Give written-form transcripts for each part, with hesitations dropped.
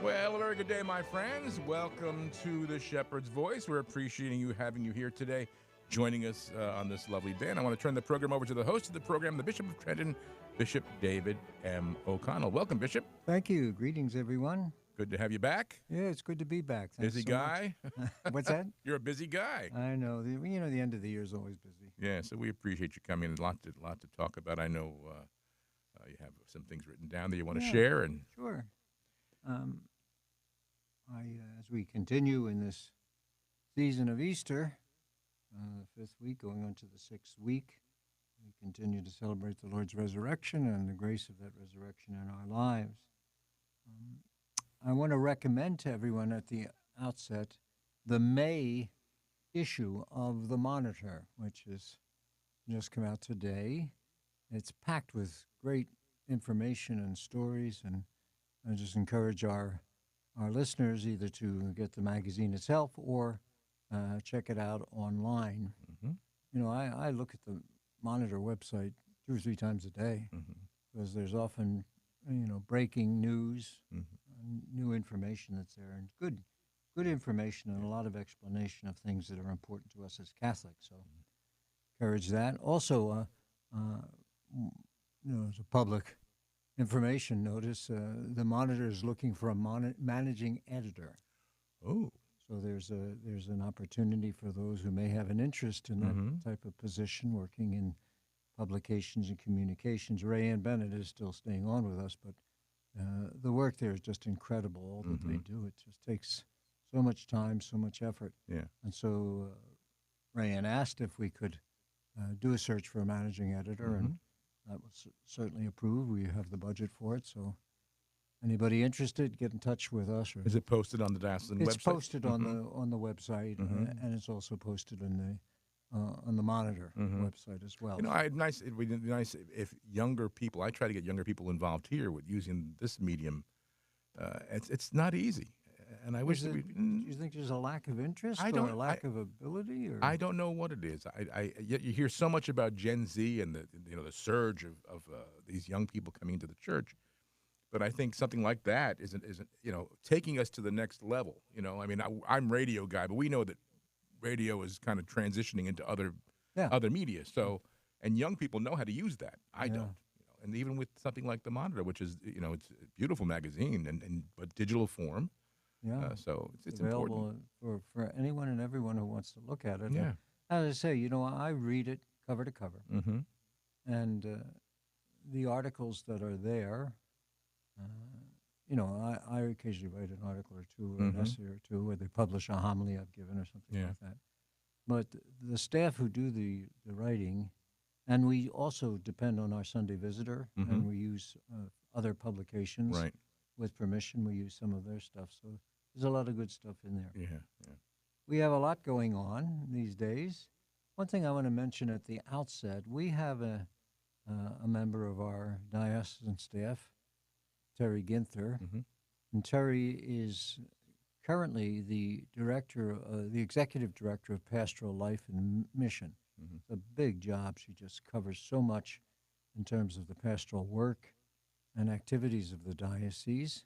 Well, a very good day, my friends. Welcome to the Shepherd's Voice. We're appreciating having you here today, joining us on this lovely day. And I want to turn the program over to the host of the program, the Bishop of Trenton, Bishop David M. O'Connell. Welcome, Bishop. Thank you. Greetings, everyone. Good to have you back. Yeah, it's good to be back. Thanks Busy so guy? much. What's that? You're a busy guy. I know. The end of the year is always busy. Yeah, so we appreciate you coming in. A lot to talk about. I know you have some things written down that you want to share. And Sure. As we continue in this season of Easter, the fifth week, going on to the sixth week, we continue to celebrate the Lord's resurrection and the grace of that resurrection in our lives. I want to recommend to everyone at the outset the May issue of the Monitor, which has just come out today. It's packed with great information and stories, and I just encourage our listeners either to get the magazine itself or check it out online. Mm-hmm. You know, I look at the Monitor website 2 or 3 times a day because there's often, breaking news, new information that's there, and good information and a lot of explanation of things that are important to us as Catholics. So encourage that. Also, as a public information notice, the Monitor is looking for a managing editor. Oh. So there's an opportunity for those who may have an interest in that type of position, working in publications and communications. Ray Ann Bennett is still staying on with us, but the work there is just incredible. All that they do, it just takes so much time, so much effort. Yeah. And so Ray Ann asked if we could do a search for a managing editor, and that was certainly approved. We have the budget for it, so anybody interested, get in touch with us. Is it posted on the diocesan website? It's posted on the website, and it's also posted on the Monitor website as well. You know, it would be nice if younger people. I try to get younger people involved here with using this medium. It's not easy, and I wish. Do you think there's a lack of interest or a lack of ability? Or? I don't know what it is. Yet you hear so much about Gen Z and the surge of these young people coming into the church. But I think something like that isn't taking us to the next level. I mean, I'm radio guy, but we know that radio is kind of transitioning into other media. So, and young people know how to use that. I don't. And even with something like the Monitor, which is it's a beautiful magazine but digital form. Yeah. So it's available important for anyone and everyone who wants to look at it. Yeah. And as I say, I read it cover to cover, and the articles that are there. I occasionally write an article or two, or an essay or two, where they publish a homily I've given or something like that. But the staff who do the writing, and we also depend on our Sunday Visitor, and we use other publications. Right. With permission, we use some of their stuff. So there's a lot of good stuff in there. Yeah. We have a lot going on these days. One thing I want to mention at the outset, we have a member of our diocesan staff, Terry Ginther, and Terry is currently the executive director of Pastoral Life and Mission. It's a big job. She just covers so much in terms of the pastoral work and activities of the diocese.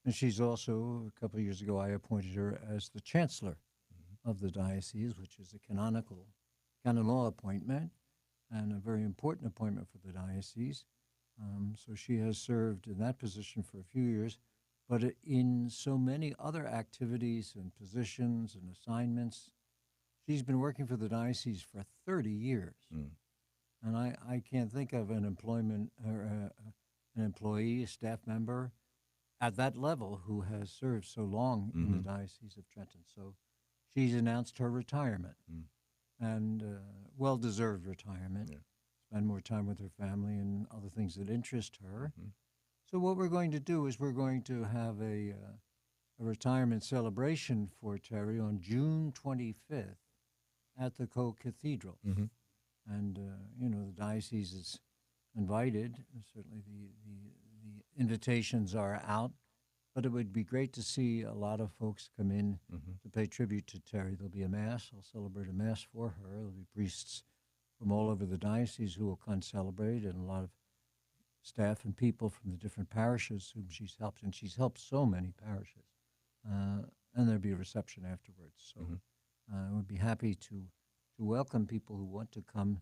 And she's also, a couple of years ago, I appointed her as the chancellor of the diocese, which is a canon law appointment and a very important appointment for the diocese. So she has served in that position for a few years, but in so many other activities and positions and assignments. She's been working for the diocese for 30 years. And I can't think of an employee, a staff member at that level who has served so long in the Diocese of Trenton. So she's announced her retirement, and well-deserved retirement. Spend more time with her family and other things that interest her. So what we're going to do is we're going to have a retirement celebration for Terry on June 25th at the Co-Cathedral. And, the diocese is invited. Certainly the invitations are out. But it would be great to see a lot of folks come in to pay tribute to Terry. There'll be a Mass. I'll celebrate a Mass for her. There'll be priests from all over the diocese who will come celebrate, and a lot of staff and people from the different parishes whom she's helped, and she's helped so many parishes. And there'll be a reception afterwards. So we'd be happy to welcome people who want to come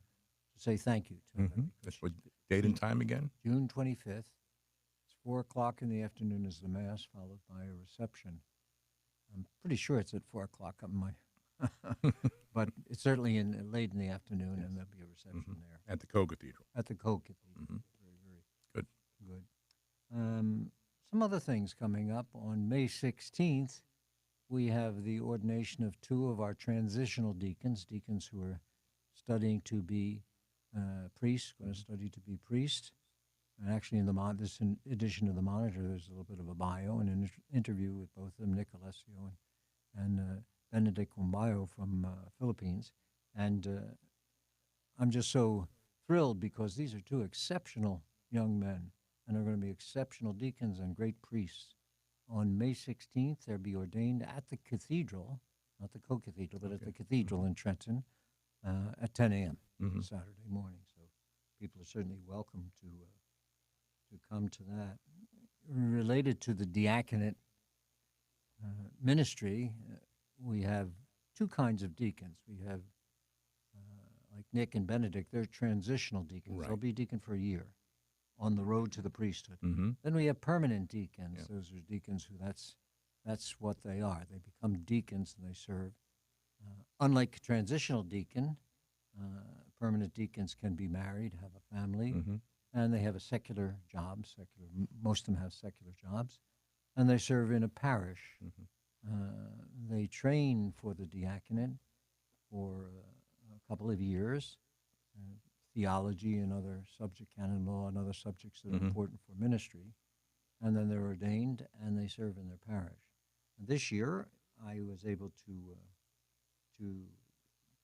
to say thank you to her. That's what date and time again? June 25th. It's 4 o'clock in the afternoon is the Mass, followed by a reception. I'm pretty sure it's at 4 o'clock on my, but it's certainly late in the afternoon, and there'll be a reception there. At the Co-Cathedral. At the Co-Cathedral. Very Good. Good. Some other things coming up. On May 16th, we have the ordination of 2 of our transitional deacons who are studying to be priests, going to study to be priests. And actually, in this edition of the Monitor, there's a little bit of a bio and an interview with both of them, Nick Alessio and Benedict Wambayo from Philippines. And I'm just so thrilled because these are 2 exceptional young men, and are going to be exceptional deacons and great priests. On May 16th, they'll be ordained at the cathedral, not the Co-Cathedral, but at the cathedral in Trenton at 10 a.m. Saturday morning. So people are certainly welcome to come to that. Related to the diaconate ministry, we have 2 kinds of deacons. We have, like Nick and Benedict, they're transitional deacons. Right. They'll be deacon for a year on the road to the priesthood. Mm-hmm. Then we have permanent deacons. Yep. Those are deacons who that's what they are. They become deacons and they serve. Unlike transitional deacon, permanent deacons can be married, have a family, and they have a secular job. Most of them have secular jobs, and they serve in a parish. They train for the diaconate for a couple of years, theology and other subject, canon law and other subjects that are important for ministry, and then they're ordained and they serve in their parish. And this year, I was able to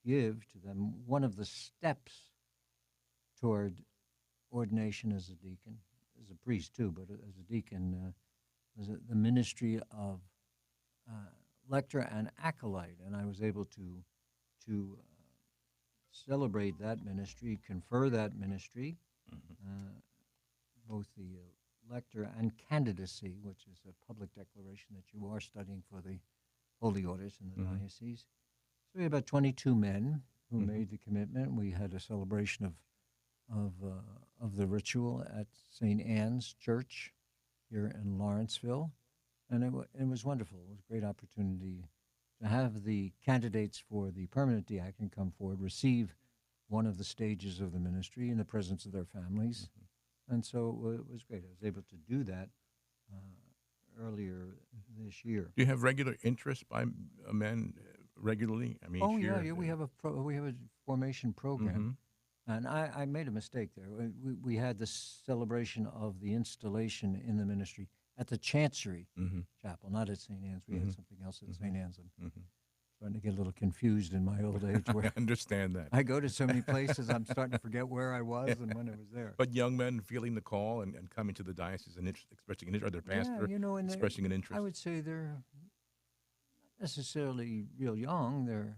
give to them one of the steps toward ordination as a deacon, as a priest too, but as a deacon, the ministry of lector and acolyte, and I was able to celebrate that ministry, confer that ministry, both the lector and candidacy, which is a public declaration that you are studying for the holy orders in the diocese. So we had about 22 men who made the commitment. We had a celebration of the ritual at St. Anne's Church here in Lawrenceville, and it was wonderful. It was a great opportunity to have the candidates for the permanent diacon come forward, receive one of the stages of the ministry in the presence of their families, and so it was great. I was able to do that earlier this year. Do you have regular interest by men regularly? I mean, Yeah, we have a formation program. And I made a mistake there. We had the celebration of the installation in the ministry at the Chancery Chapel, not at St. Anne's. We had something else at St. Anne's. I'm starting to get a little confused in my old age. Where I understand that. I go to so many places, I'm starting to forget where I was and when I was there. But young men feeling the call and coming to the diocese and expressing an interest, or their pastor expressing an interest. I would say they're not necessarily real young. They're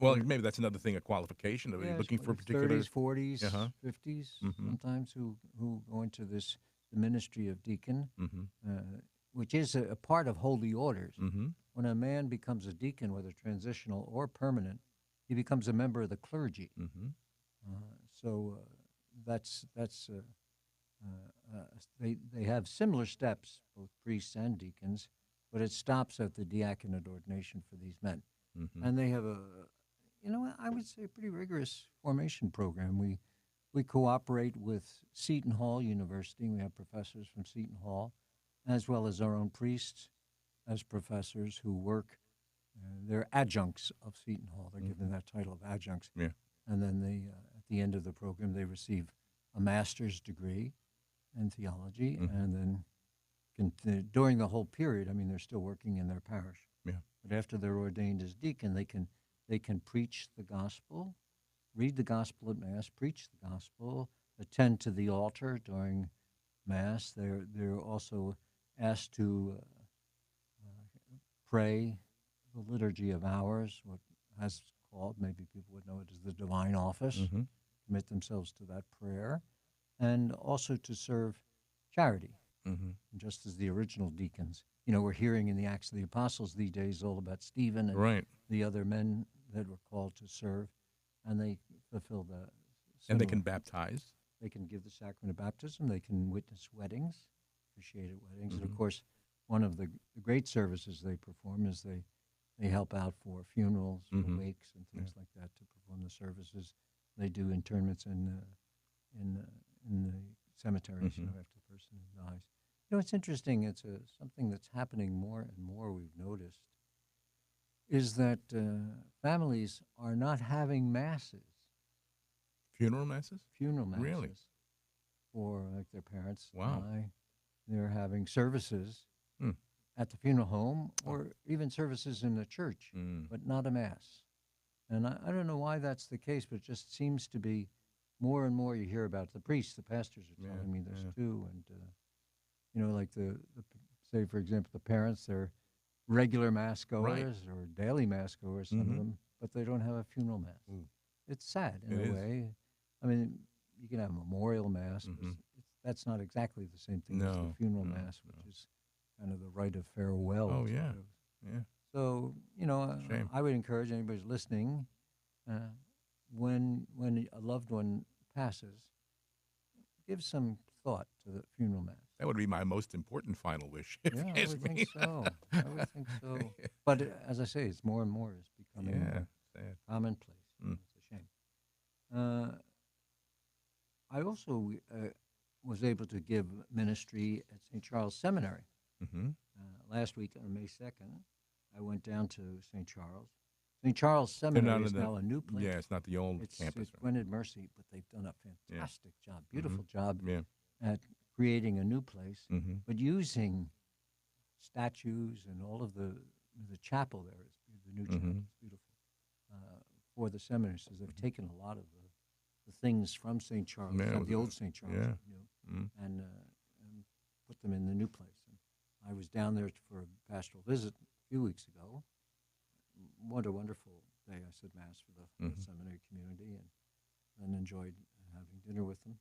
Well, maybe that's another thing, a qualification. Are you looking for a particular 30s, 40s, 50s, sometimes who go into the ministry of deacon, which is a part of holy orders. When a man becomes a deacon, whether transitional or permanent, he becomes a member of the clergy. So they have similar steps, both priests and deacons, but it stops at the diaconate ordination for these men. And they have I would say a pretty rigorous formation program. We cooperate with Seton Hall University. We have professors from Seton Hall, as well as our own priests as professors who work. They're adjuncts of Seton Hall. They're given that title of adjuncts. Yeah. And then at the end of the program, they receive a master's degree in theology, and then during the whole period, they're still working in their parish. Yeah. But after they're ordained as deacon, they can preach the gospel, read the gospel at Mass, preach the gospel, attend to the altar during Mass. They're also asked to pray the Liturgy of Hours, what has called, maybe people would know it as the Divine Office, commit themselves to that prayer. and also to serve charity, Mm-hmm. just as the original deacons. We're hearing in the Acts of the Apostles these days all about Stephen and Right. the other men that were called to serve, and they fulfilled a And they can similar. baptize. They can give the sacrament of baptism. They can witness weddings, officiated weddings, and of Mm-hmm. course, one of the great services they perform is they help out for funerals, for Mm-hmm. wakes, and Yeah. things like that to perform the services. They do internments in in the cemeteries, Mm-hmm. after the person dies. It's interesting. It's something that's happening more and more. We've noticed is that families are not having masses, Funeral masses? funeral Really? masses, for like their parents Wow. die. They're having services Hmm. at the funeral home Oh. or even services in the church, Mm. but not a mass. And I don't know why that's the case, but it just seems to be more and more you hear about the priests, the pastors are Yeah. telling me this Yeah. too. And, like say, for example, the parents, they're regular mass Right. goers or daily mass goers, some of Mm-hmm. them, but they don't have a funeral mass. Ooh. It's sad in It a is. way. I mean, you can have a memorial mass, but Mm-hmm. that's not exactly the same thing as the No. funeral No. mass, No. which is kind of the rite of farewell, Oh sort yeah. of. Yeah. So, Shame. I would encourage anybody who's listening, uh, when a loved one passes, give some thought to the funeral mass. That would be my most important final wish, if Yeah, you I ask would think me. so. I would think so. But as I say, it's more and more is becoming Yeah. Sad. commonplace. Mm. It's a shame. Uh, I also was able to give ministry at St. Charles Seminary. Mm-hmm. Last week on May 2nd, I went down to St. Charles. St. Charles They're not Seminary in is the. now a new place. Yeah, it's not the old It's campus. Right? Gwynedd Mercy, but they've done a Yeah. fantastic job, Mm-hmm. beautiful job Yeah. at creating a new place, Mm-hmm. but using statues and all of the chapel there is the new chapel Mm-hmm. is beautiful for the seminary. So they've taken a lot of the things from St. Charles, Yeah. It was, the old St. Charles, yeah. Mm. and put them in the new place. And I was down there for a pastoral visit a few weeks ago. What a wonderful day! I said mass for the whole Mm-hmm. seminary community, and enjoyed having dinner with them.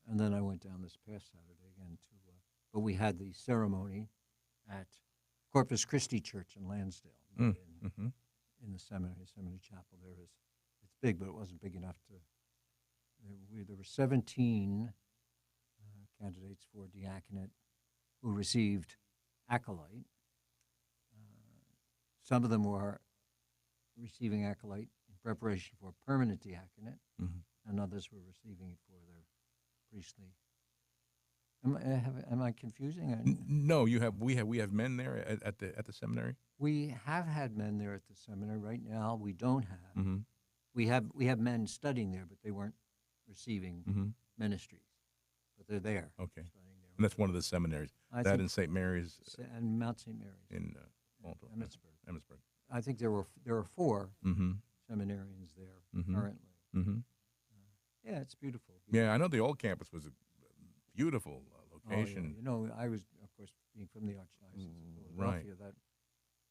And then I went down this past Saturday again but we had the ceremony at Corpus Christi Church in Lansdale, Mm. Mm-hmm. in the seminary chapel. It's big, but it wasn't big enough to. There were 17 candidates for diaconate who received acolyte. Some of them were receiving acolyte in preparation for permanent diaconate, Mm-hmm. and others were receiving it for their priestly. Am I confusing? No, we have men there at the seminary. We have had men there at the seminary. Right now, we don't have. Mm-hmm. We have men studying there, but they weren't receiving Mm-hmm. ministries. But they're there. Okay. Studying there. And that's one of the seminaries. I That think in St. Mary's and Mount St. Mary's in in Baltimore. Emmitsburg. Emmitsburg. I think there are 4 Mm-hmm. seminarians there Mm-hmm. currently. Mm-hmm. Yeah, it's beautiful. Yeah, I know the old campus was a beautiful Oh, yeah. location. I was, of course, being from the Archdiocese of Right. Philadelphia, that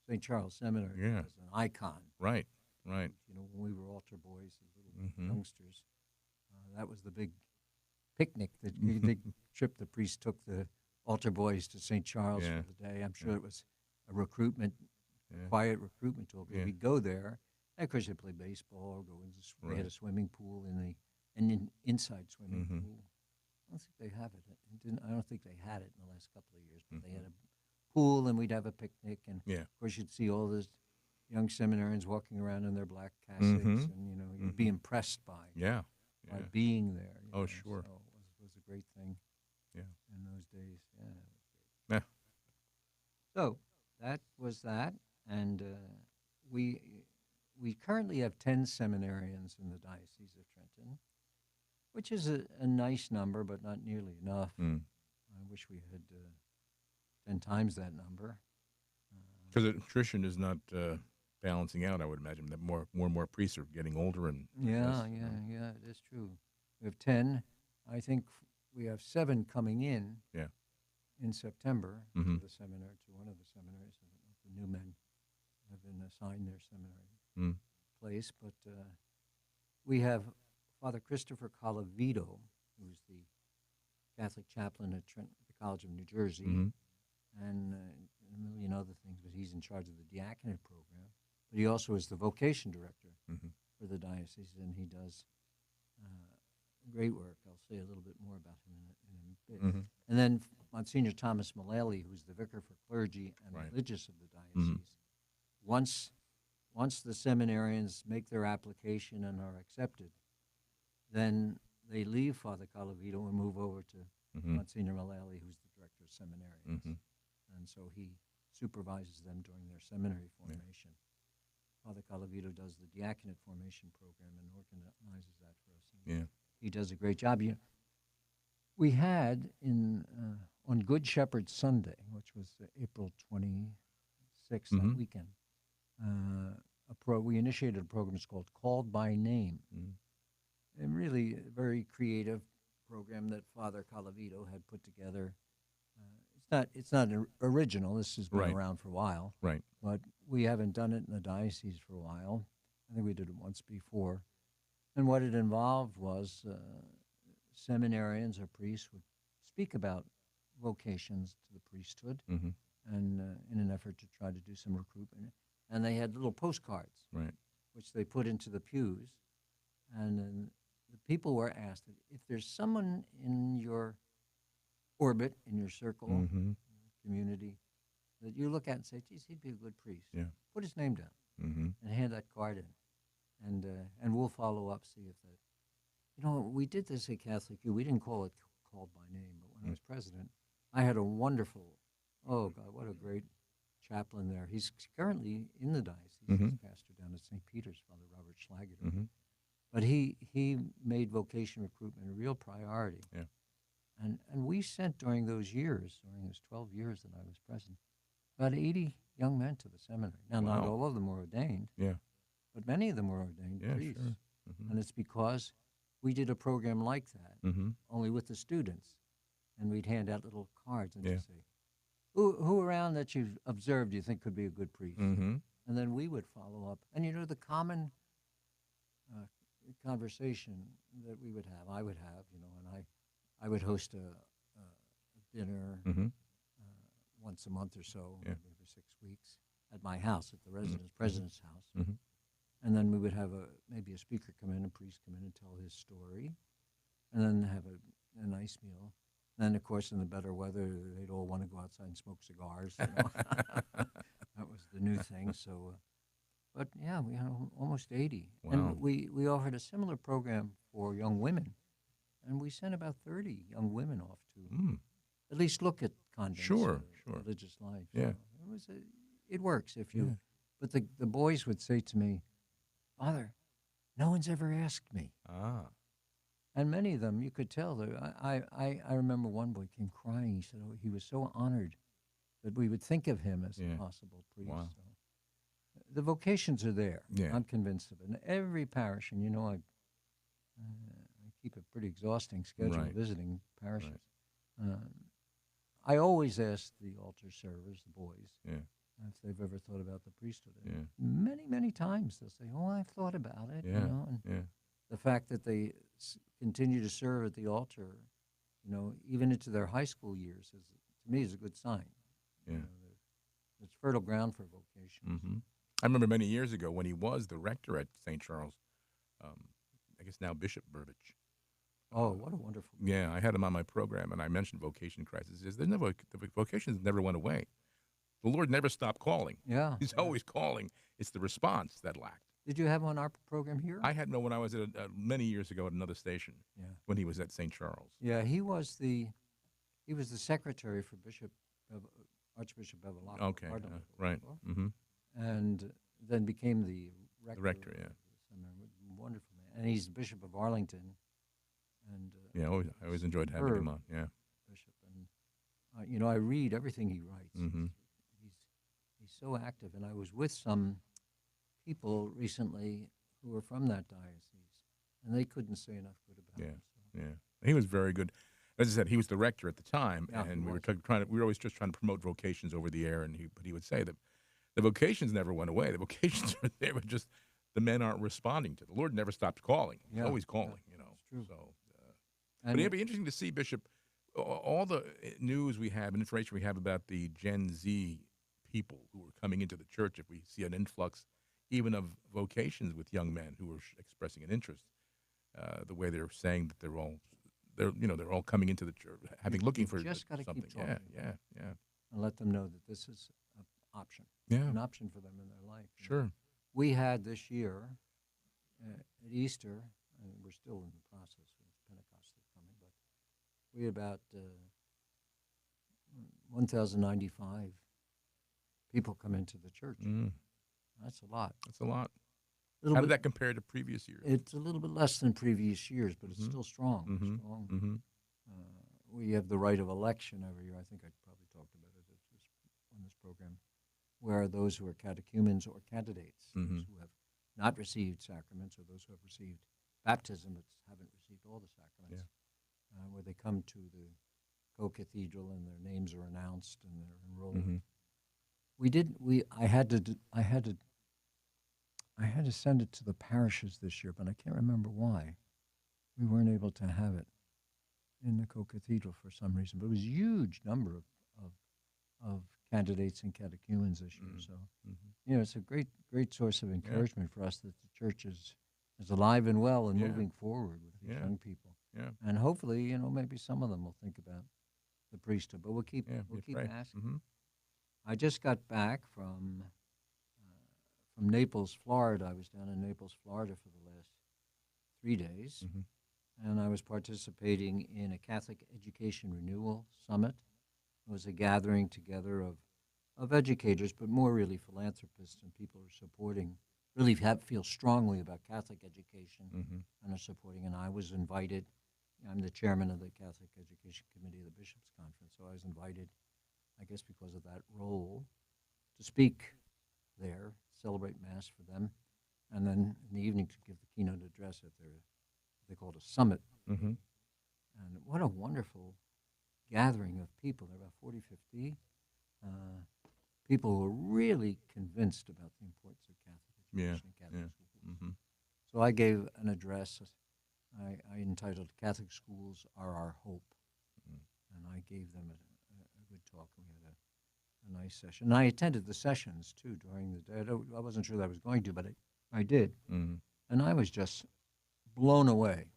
St. Charles Seminary Yeah. was an icon. Right. Right. When we were altar boys and little Mm-hmm. youngsters, that was the big picnic, the big trip the priest took the altar boys to St. Charles Yeah. for the day. I'm sure Yeah. it was a recruitment, Yeah. quiet recruitment tool. Because Yeah. we'd go there, and of course they'd play baseball or go in. They had Right. a swimming pool an inside swimming Mhm. pool. I don't think they have it. I don't think they had it in the last couple of years, but they Mhm. had a pool, and we'd have a picnic, and Yeah. of course you'd see all those young seminarians walking around in their black cassocks, Mhm. and you'd be Mhm. impressed by Yeah. by Yeah. being there. Oh, sure. So it was a great thing. Yeah. In those days, yeah. It was great. Yeah. So that was that, and we currently have 10 seminarians in the Diocese of Trenton, which is a nice number, but not nearly enough. Mm. I wish we had 10 times that number. Because attrition is not balancing out. I would imagine that more and more priests are getting older and Yeah, less, yeah, it is true. We have 10. I think we have 7 coming in. Yeah. In September Mhm. to the seminary, to one of the seminaries. I don't know if the new men have been assigned their seminary Mm. place, but we have Father Christopher Calavito, who was the Catholic chaplain at the College of New Jersey, Mm-hmm. and a million other things. But he's in charge of the diaconate program. But he also is the vocation director Mm-hmm. for the diocese, and he does great work. I'll say a little bit more about him in a bit. Mm-hmm. And then Monsignor Thomas Mullally, who's the vicar for clergy and Right. religious of the diocese, once the seminarians make their application and are accepted, then they leave Father Calavito and move over to Mm-hmm. Monsignor Mullally, who's the director of seminarians. Mm-hmm. And so he supervises them during their seminary formation. Father Calavito does the diaconate formation program and organizes that for us. And Yeah. he does a great job. We had on Good Shepherd Sunday, which was April 26th, Mhm. that weekend, we initiated a program. It's called Called by Name, and really a very creative program that Father Calavito had put together. It's not original. This has been Right. around for a while, Right. but we haven't done it in the diocese for a while. I think we did it once before. And what it involved was seminarians or priests would speak about vocations to the priesthood, Mm-hmm. and in an effort to try to do some recruitment. And they had little postcards, Right. which they put into the pews. And then the people were asked, if there's someone in your orbit, in your circle, Mm-hmm. community, that you look at and say, geez, he'd be a good priest. Yeah. Put his name down Mm-hmm. and hand that card in. And we'll follow up, see if that. We did this at Catholic U. We didn't call it Called by Name, but when I was president, I had a wonderful, oh God, what a great chaplain there. He's currently in the diocese. Mhm. He's pastor down at St. Peter's, Father Robert Schlager. Mm-hmm. But he made vocation recruitment a real priority. Yeah. And we sent during those 12 years that I was president, about 80 young men to the seminary. Now, not Wow. all of them were ordained, Yeah. but many of them were ordained Yeah. priests. Sure. Mm-hmm. And it's because we did a program like that, Mm-hmm. only with the students. And we'd hand out little cards and Yeah. just say, who around that you've observed you think could be a good priest? Mm-hmm. And then we would follow up. And the common conversation that we would have, I would have, and I would host a dinner Mm-hmm. once a month or so, Yeah. maybe every 6 weeks, at my house, at the president's house. Mm-hmm. And then we would have maybe a speaker come in, a priest come in and tell his story, and then have a nice meal. Then, of course, in the better weather, they'd all want to go outside and smoke cigars. That was the new thing. So, but yeah, we had almost 80. Wow. And we offered a similar program for young women, and we sent about 30 young women off to Mm. at least look at convents Sure, or sure. religious life. Yeah. So it works if you. Yeah. But the boys would say to me, Father, no one's ever asked me. Ah. And many of them, you could tell. I remember one boy came crying. He said he was so honored that we would think of him as Yeah. a possible priest. Wow. So, the vocations are there. Yeah. I'm convinced of it. And every parish, and I keep a pretty exhausting schedule Right. visiting parishes. I always ask the altar servers, the boys, Yeah. if they've ever thought about the priesthood. And Yeah. many, many times they'll say, "Oh, I've thought about it." Yeah. And Yeah. the fact that they continue to serve at the altar, even into their high school years, to me is a good sign. Yeah. It's fertile ground for vocation. Mm-hmm. I remember many years ago when he was the rector at St. Charles, I guess now Bishop Burbage. Oh, what a wonderful. Yeah, I had him on my program, and I mentioned vocation crisis. The vocations never went away. The Lord never stopped calling. Yeah. He's always calling. It's the response that lacked. Did you have him on our program here? I had no when I was at many years ago at another station. Yeah. When he was at St. Charles. Yeah, he was the secretary for Archbishop Bevilacqua. Okay. Cardinal Right. Bevilacqua, Mm-hmm. and then became the rector. The rector, yeah. of the seminary. Wonderful man, and he's Bishop of Arlington, and Yeah, I always enjoyed having him on. Yeah. bishop, and I read everything he writes. Mhm. He's so active, and I was with some people recently who were from that diocese, and they couldn't say enough good about Yeah. him. So. Yeah. He was very good. As I said, he was the rector at the time, Yeah, he and we were was. we were always just trying to promote vocations over the air, but he would say that the vocations never went away. The vocations are there, but just the men aren't responding to. The Lord never stopped calling. He's Yeah, always calling, yeah, it's true. So But And it'd be interesting to see, Bishop, all the news we have and information we have about the Gen Z people who are coming into the church. If we see an influx, even of vocations with young men who are expressing an interest, the way they're saying that they're all coming into the church, looking you for just got to something. keep talking Yeah, about yeah, it yeah, and let them know that this is an option, yeah. an option for them in their life. Sure. We had this year at Easter, and we're still in the process with Pentecost that's coming, but we had about 1,095 people come into the church. Mm, That's a lot. that's a lot. Little How did bit, that compare to previous years? it's a little bit less than previous years, but it's Mm-hmm. still strong. Mm-hmm. Strong. Mm-hmm. We have the right of election every year. I think I probably talked about it on this program, where those who are catechumens or candidates, Mm-hmm. those who have not received sacraments, or those who have received baptism but haven't received all the sacraments, where they come to the co-cathedral and their names are announced and they're enrolled. Mm-hmm. I had to send it to the parishes this year, but I can't remember why. We weren't able to have it in the co-cathedral for some reason, but it was a huge number of candidates and catechumens this year. Mm-hmm. So, Mm-hmm. it's a great source of encouragement for us that the church is alive and well and moving forward with these young people. Yeah. And hopefully, maybe some of them will think about the priesthood, but we'll keep Right. asking. Mm-hmm. I just got back from Naples, Florida. I was down in Naples, Florida for the last 3 days, Mm-hmm. and I was participating in a Catholic Education Renewal Summit. It was a gathering together of educators, but more really philanthropists and people who are supporting, really feel strongly about Catholic education Mm-hmm. and are supporting. And I was invited. I'm the chairman of the Catholic Education Committee of the Bishops' Conference, so I was invited, I guess because of that role, to speak there, celebrate Mass for them, and then in the evening to give the keynote address at they call it a summit. Mm-hmm. And what a wonderful gathering of people. There were about 40, 50 people who were really convinced about the importance of Catholic education and Catholic schools. Mm-hmm. So I gave an address I entitled "Catholic Schools Are Our Hope," and I gave them a good talk. We had a nice session. And I attended the sessions too during the day. I wasn't sure that I was going to, but I did, Mm-hmm. and I was just blown away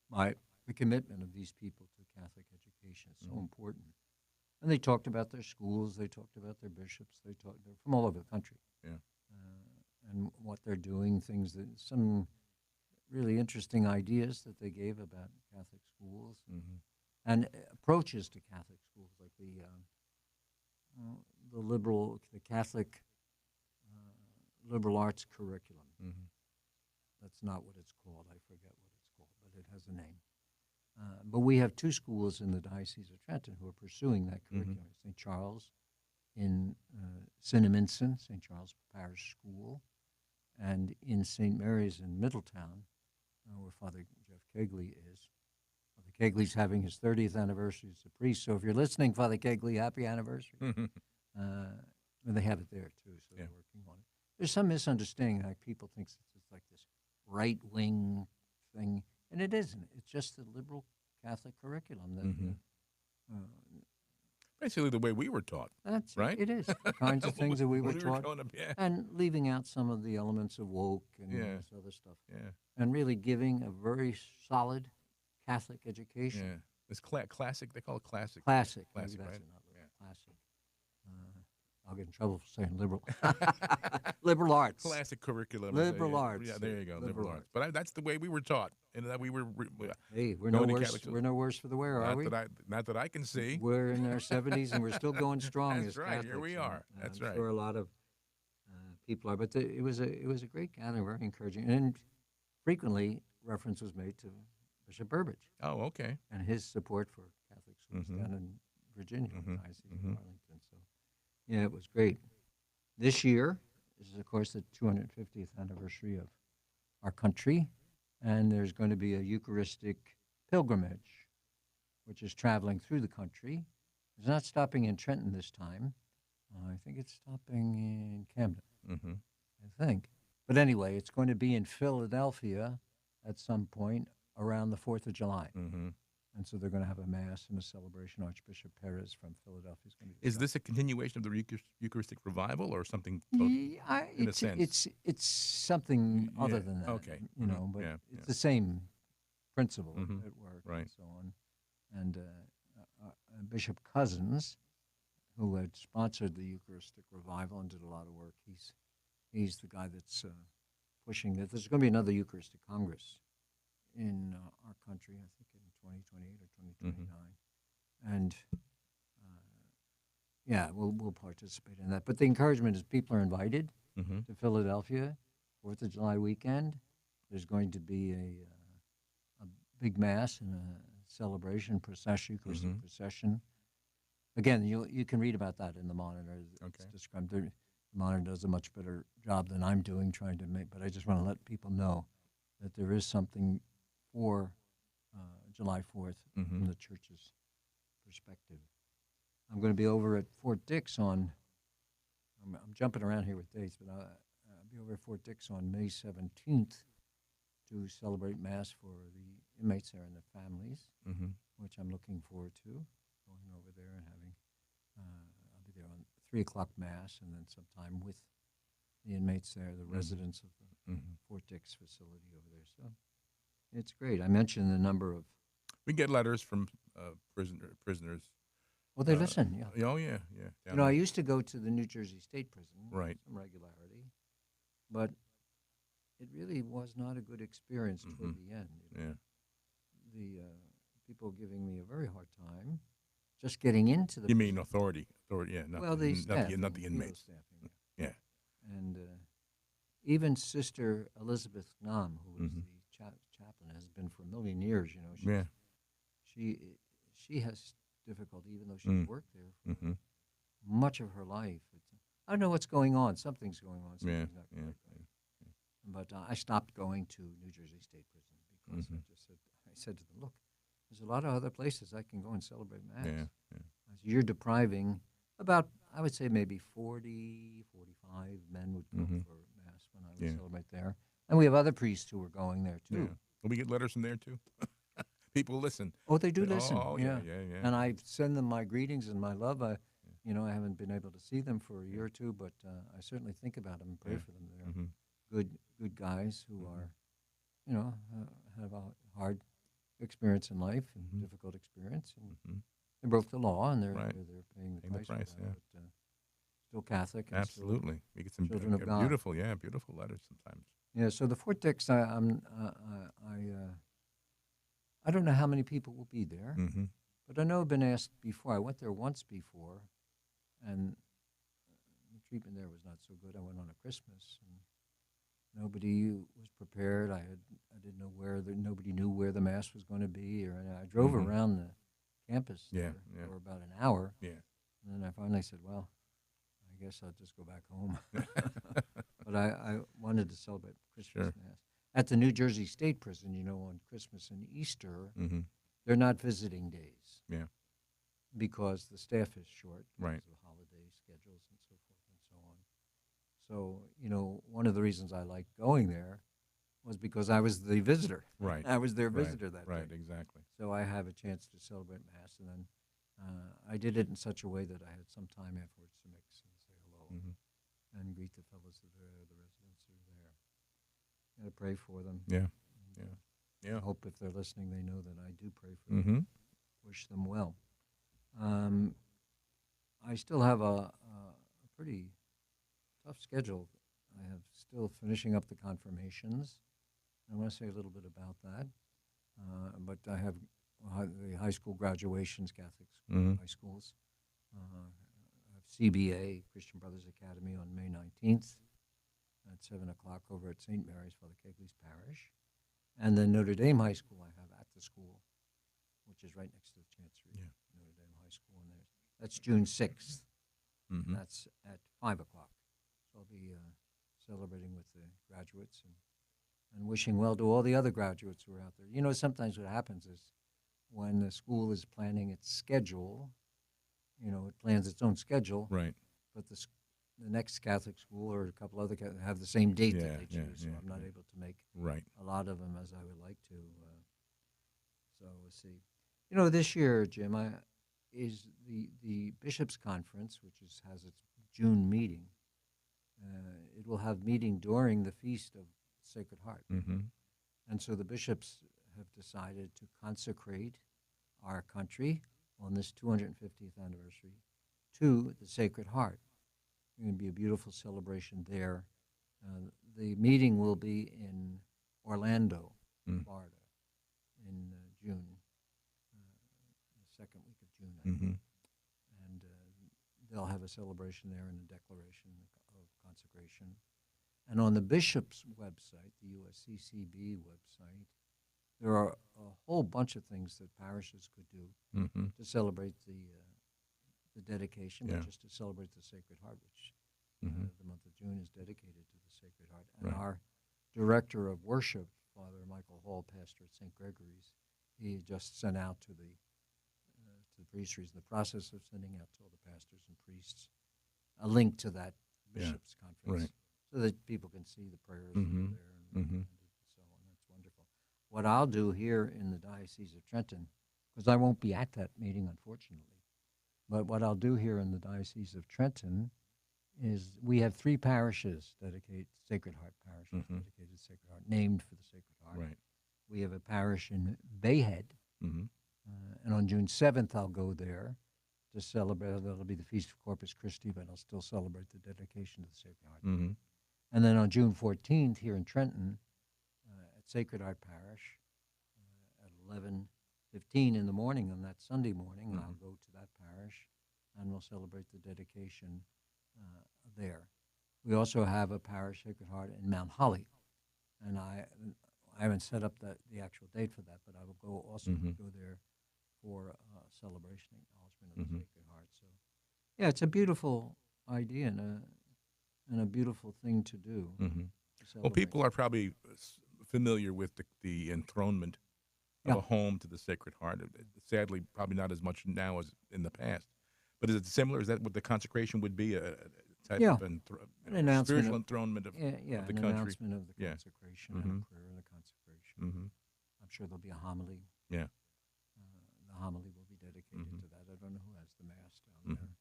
by the commitment of these people to Catholic education. It's so important. And they talked about their schools. They talked about their bishops. They're from all over the country. Yeah. And what they're doing, some really interesting ideas that they gave about Catholic schools Mm-hmm. and approaches to Catholic schools, like the Catholic liberal arts curriculum. Mm-hmm. That's not what it's called. I forget what it's called, but it has a name. But we have two schools in the Diocese of Trenton who are pursuing that curriculum. St. Charles in Cinnaminson, St. Charles Parish School, and in St. Mary's in Middletown, where Father Jeff Kegley is. Father Kegley's having his 30th anniversary as a priest, so if you're listening, Father Kegley, happy anniversary. And they have it there, too, so they're working on it. There's some misunderstanding, like people think it's like this right-wing thing, and it isn't. It's just the liberal Catholic curriculum that Basically, the way we were taught. that's right. It is the kinds of things that we were taught, growing up, and leaving out some of the elements of woke and all this other stuff, and really giving a very solid Catholic education. Yeah. It's classic. They call it classic. Classic. Classic, Maybe right? that's another classic. I'll get in trouble for saying liberal. Liberal arts. Classic curriculum. Liberal arts. Yeah, there you go. Liberal Liberal arts. arts. But that's the way we were taught, and that we were. Hey, we're going no to worse. Catholic schools. We're no worse for the wear, are we? Not that I can see. We're in our 70s and we're still going strong That's as right. Catholics. Here we are. That's I'm right. sure a lot of people are, but it was a great gathering, very encouraging, and frequently reference was made to Bishop Burbage Oh, okay. and his support for Catholic schools down in Virginia, Diocese of Arlington. So, yeah, it was great. This year is, of course, the 250th anniversary of our country, and there's going to be a Eucharistic pilgrimage, which is traveling through the country. It's not stopping in Trenton this time. I think it's stopping in Camden, I think. But anyway, it's going to be in Philadelphia at some point around the 4th of July. Mm-hmm. And so they're going to have a mass and a celebration. Archbishop Perez from Philadelphia is going to be. Is this a continuation of the Eucharistic revival, or something in a sense? It's something other Yeah. than that, Okay. but Yeah. it's the same principle Mm-hmm. at work Right. and so on. And Bishop Cousins, who had sponsored the Eucharistic revival and did a lot of work, he's the guy that's pushing that. There's going to be another Eucharistic Congress in our country, I think in 2028 or 2029. Mm-hmm. And yeah, we'll participate in that. But the encouragement is people are invited Mm-hmm. to Philadelphia, 4th of July weekend. There's going to be a big mass and a celebration procession, Eucharistic Mm-hmm. procession. Again, you can read about that in the Monitor. It's Okay. described. The Monitor does a much better job than I'm doing trying to make. But I just want to let people know that there is something for July 4th Mm-hmm. from the church's perspective. I'm going to be over at Fort Dix on. I'm jumping around here with dates, but I'll be over at Fort Dix on May 17th to celebrate Mass for the inmates there and their families, Mm-hmm. which I'm looking forward to. Going over there and having, I'll be there on 3:00 Mass, and then sometime with the inmates there, the residents of the Mm-hmm. Fort Dix facility over there. So it's great. I mentioned the number of. We get letters from prisoners. Well, they listen. Yeah. Oh yeah, yeah. I used to go to the New Jersey State Prison Right. with some regularity, but it really was not a good experience toward the end. Yeah. The people giving me a very hard time just getting into the. You mean authority? Yeah. Not Well, the, the not staff, the, not the field inmates. staffing, Yeah. and even Sister Elizabeth Nam, who is Mhm. the chaplain, has been for a million years. Yeah. She has difficulty, even though she's Mm. worked there for Mm-hmm. much of her life. I don't know what's going on. Something's going on. Yeah. Something's not Yeah. quite right. But I stopped going to New Jersey State Prison because Mhm. I said to them, look, there's a lot of other places I can go and celebrate Mass. Yeah. Yeah. I said, you're depriving about, I would say maybe 40, 45 men would go Mhm. for Mass when I would Yeah. celebrate there. And we have other priests who were going there too. Yeah. Well, we get letters from there too. People listen. Oh, they do listen. Oh, yeah. Yeah. And I send them my greetings and my love. I haven't been able to see them for a year or two, but I certainly think about them and pray Yeah. for them. They're Mm-hmm. good guys who Mhm. are, have a hard experience in life and Mhm. difficult experience, and Mm-hmm. they broke the law, and they're Right. they're paying the Paying the price. price, for yeah. that, but, still Catholic. And Absolutely. We get some children of God. beautiful, beautiful letters sometimes. So the Fort Dix, I don't know how many people will be there, Mm-hmm. but I know I've been asked before. I went there once before, and the treatment there was not so good. I went on a Christmas, and nobody was prepared. I didn't know nobody knew where the Mass was going to be, and I drove Mhm. around the campus Yeah, there yeah. for about an hour, Yeah. and then I finally said, well, I guess I'll just go back home. But I wanted to celebrate Christmas Sure. Mass. At the New Jersey State Prison, on Christmas and Easter, Mm-hmm. they're not visiting days. Yeah. Because the staff is short. Right. Because of holiday schedules and so forth and so on. So, one of the reasons I liked going there was because I was the visitor. Right. I was their Right. visitor that Right. day. Exactly. So I have a chance to celebrate Mass, and then I did it in such a way that I had some time afterwards to mix and say hello Mm-hmm. and greet the fellows that are the residents who are there. Got to pray for them. Yeah. And, Yeah. Yeah. I hope if they're listening, they know that I do pray for them. Mm-hmm. Wish them well. I still have a pretty tough schedule. I have still finishing up the confirmations. I want to say a little bit about that. But I have the high school graduations, Catholic school, Mhm. high schools. I have CBA, Christian Brothers Academy, on May 19th at 7 o'clock over at St. Mary's, Father Kegley's Parish. And then Notre Dame High School I have at the school, which is right next to the Chancery. Yeah. Notre Dame High School. And that's June 6th. Mm-hmm. That's at 5 o'clock. So I'll be celebrating with the graduates and wishing well to all the other graduates who are out there. Sometimes what happens is when the school is planning its schedule, it plans its own schedule, Right. but the next Catholic school or a couple other have the same date Yeah, that they yeah, choose, so yeah, I'm not yeah. able to make Right. a lot of them as I would like to. OSC. You know, this year, Jim, is the Bishops' Conference, which has its June meeting. It will have meeting during the Feast of Sacred Heart. Mm-hmm. And so the bishops have decided to consecrate our country on this 250th anniversary to the Sacred Heart. It's going to be a beautiful celebration there. The meeting will be in Orlando, Florida, in June, the second week of June, I think. And they'll have a celebration there and a declaration of consecration. And on the bishop's website, the USCCB website, there are a whole bunch of things that parishes could do to celebrate the dedication, but just to celebrate the Sacred Heart, which the month of June is dedicated to the Sacred Heart. And our director of worship, Father Michael Hall, pastor at St. Gregory's, he just sent out to the priestries, in the process of sending out to all the pastors and priests, a link to that bishops' conference, so that people can see the prayers that are there and so on. That's wonderful. What I'll do here in the Diocese of Trenton, because I won't be at that meeting, unfortunately, but what I'll do here in the Diocese of Trenton is we have 3 parishes dedicated, Sacred Heart parishes, dedicated to Sacred Heart, named for the Sacred Heart. Right. We have a parish in Bayhead, and on June 7th I'll go there to celebrate. That'll be the Feast of Corpus Christi, but I'll still celebrate the dedication to the Sacred Heart. And then on June 14th here in Trenton, at Sacred Heart Parish, at 11:15 in the morning on that Sunday morning, I'll go to that parish, and we'll celebrate the dedication there. We also have a parish, Sacred Heart, in Mount Holly, and I haven't set up the actual date for that, but I will go there for celebration, acknowledgement of the Sacred Heart. So, yeah, it's a beautiful idea and a beautiful thing to do. Well, people are probably familiar with the enthronement of a home to the Sacred Heart. Sadly, probably not as much now as in the past. But is it similar? Is that what the consecration would be? A type of an announcement spiritual enthronement of the an country? announcement of the consecration and a prayer of the consecration. I'm sure there'll be a homily. Yeah. The homily will be dedicated to that. I don't know who has the Mass down there.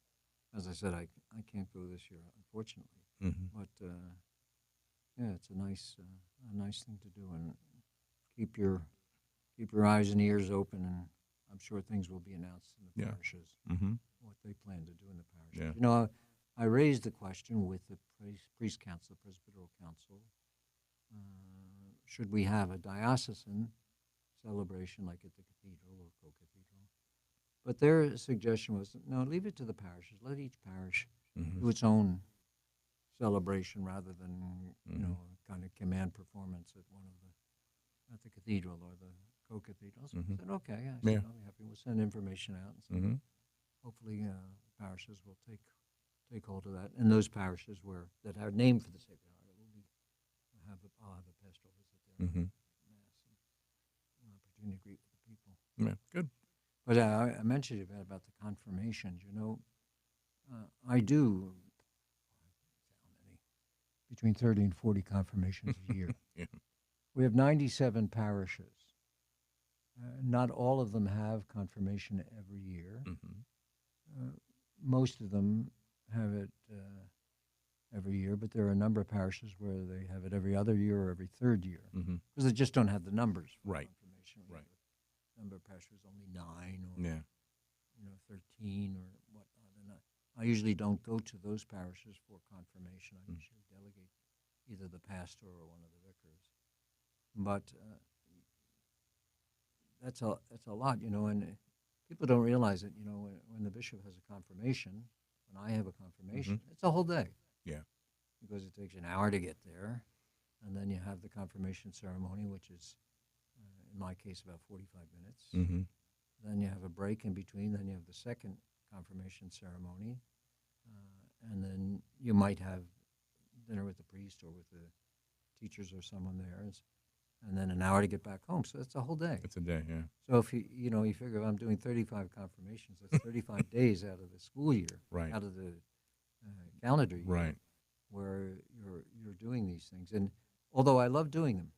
As I said, I can't go this year, unfortunately. But yeah, it's a nice thing to do, and keep your eyes and ears open, and I'm sure things will be announced in the parishes, what they plan to do in the parishes. Yeah. You know, I raised the question with the priest council, the Presbyteral Council, should we have a diocesan celebration like at the cathedral or co-cathedral? But their suggestion was, no, leave it to the parishes. Let each parish do its own celebration rather than, you know, kind of command performance at the cathedral or the co-cathedral. So I said, okay, I said, I'll be happy. We'll send information out. And so hopefully parishes will take hold of that. And those parishes that are named for the Sacred Heart, I'll have a pastoral visit there, Mass, and an opportunity to greet with the people. Yeah, good. But I mentioned about the confirmations. You know, I do between 30 and 40 confirmations a year. We have 97 parishes. Not all of them have confirmation every year. Most of them have it every year, but there are a number of parishes where they have it every other year or every third year because they just don't have the numbers for confirmation. Right. Number of parishes, only 9 or 13 or whatnot. And I usually don't go to those parishes for confirmation. I usually delegate either the pastor or one of the vicars. But that's a lot, you know, and people don't realize it. You know, when the bishop has a confirmation, when I have a confirmation, it's a whole day. Yeah. Because it takes an hour to get there, and then you have the confirmation ceremony, which is, in my case, about 45 minutes. Then you have a break in between. Then you have the second confirmation ceremony, and then you might have dinner with the priest or with the teachers or someone there, and then an hour to get back home. So it's a whole day. It's a day, yeah. So if you figure if I'm doing 35 confirmations, that's 35 days out of the school year, out of the calendar year, where you're doing these things. And although I love doing them,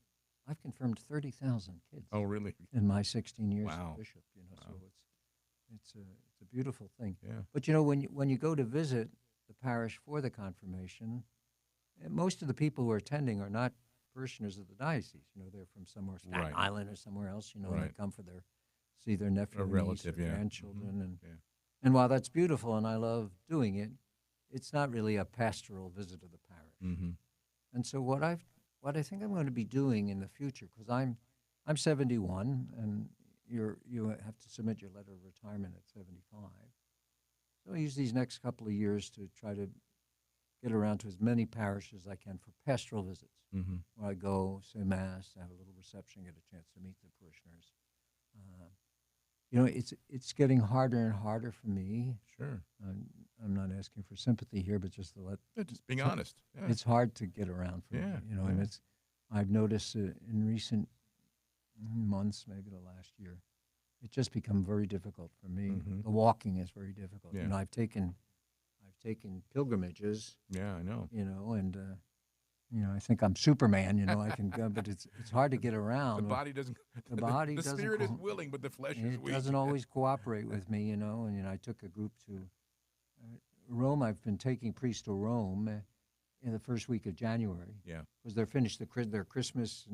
I've confirmed 30,000 kids Oh, really? in my 16 years Wow. as bishop. So Wow. it's a beautiful thing. Yeah. But when you go to visit the parish for the confirmation, most of the people who are attending are not parishioners of the diocese. They're from somewhere, Staten Right. Island or somewhere else. And they Right. come for see their nephew A or niece relative, or yeah. grandchildren, and Yeah. and while that's beautiful and I love doing it, it's not really a pastoral visit of the parish. Mm-hmm. And so what I think I'm going to be doing in the future, because I'm 71, and you have to submit your letter of retirement at 75. So I use these next couple of years to try to get around to as many parishes as I can for pastoral visits, Mm-hmm. where I go, say mass, have a little reception, get a chance to meet the parishioners. Uh, it's getting harder and harder for me. Sure. I'm not asking for sympathy here, but just to let Yeah, just being it's, honest. Yeah. it's hard to get around for me. Yeah, And yeah. I've noticed in recent months, maybe the last year, it's just become very difficult for me. Mhm. The walking is very difficult. Yeah. I've taken pilgrimages, Yeah, I know. and I think I'm Superman. I can go, but it's hard to get around. The body doesn't. The body the doesn't. spirit is willing, but the flesh is It weak. doesn't always cooperate with me. And I took a group to Rome. I've been taking priests to Rome in the first week of January. Yeah. Because they're finished their Christmas